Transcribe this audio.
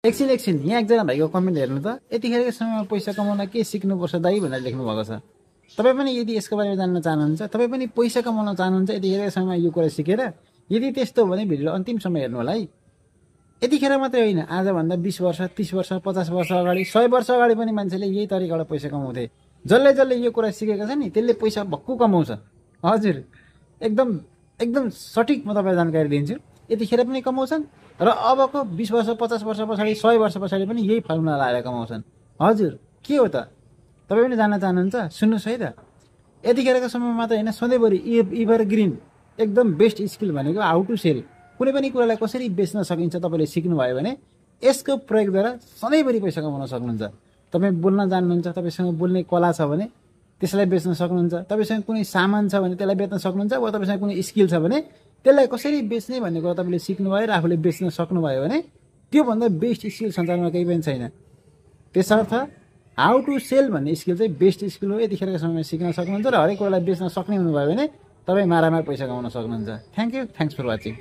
एकछिन यहाँ एकजना भाइको कमेन्ट हेर्नु त, यतिखेरको समयमा पैसा कमाउन के सिक्नुपर्छ दाइ भनेर लेख्नु भएको छ। तपाईँ पनि यदि यसको बारेमा जान्न चाहनुहुन्छ, तपाईँ पनि पैसा कमाउन चाहनुहुन्छ यतिखेरको समयमा यो कुरा सिकेर, यदि त्यस्तो हो भने भिडियो अन्तिमसम्म हेर्नु होला है। यतिखेर मात्रै होइन, आजभन्दा 20 वर्ष 30 वर्ष 50 वर्ष अगाडि 100 वर्ष अगाडि पनि मान्छेले यही तरिकाबाट पैसा कमाउँथे। जसले यो कुरा सिकेको छ नि त्यसले पैसा भक्कु कमाउँछ। हजुर, एकदम सठिक म तपाईँलाई जानकारी दिन्छु। यतिखेर पनि कमाउँछन् र अबको 20 वर्ष 50 वर्ष पछाडि 100 वर्ष पछाडि पनि यही फर्मुला लगाएर कमाउँछन्। हजुर, के हो त? तपाईँ पनि जान्न चाहनुहुन्छ? सुन्नुहोस् है त। यतिखेरको समयमा मात्रै होइन, सधैँभरि एभरग्रिन एकदम बेस्ट स्किल भनेको हाउ टु सेल। कुनै पनि कुरालाई कसरी बेच्न सकिन्छ तपाईँले सिक्नुभयो भने यसको प्रयोगद्वारा सधैँभरि पैसा कमाउन सक्नुहुन्छ। तपाईँ बोल्न जान्नुहुन्छ, तपाईँसँग बोल्ने कला छ भने त्यसलाई बेच्न सक्नुहुन्छ। तपाईँसँग कुनै सामान छ भने त्यसलाई बेच्न सक्नुहुन्छ, वा तपाईँसँग कुनै स्किल छ भने त्यसलाई कसरी बेच्ने भन्ने कुरा तपाईँले सिक्नुभयो र आफूले बेच्न सक्नुभयो भने त्योभन्दा बेस्ट स्किल संसारमा केही पनि छैन। त्यसर्थ हाउ टु सेल भन्ने स्किल चाहिँ बेस्ट स्किल हो। यतिखेरको समयमा सिक्न सक्नुहुन्छ र हरेक कुरालाई बेच्न सक्ने हुनुभयो भने तपाईँ मारामार पैसा कमाउन सक्नुहुन्छ। Thank you, thanks for watching.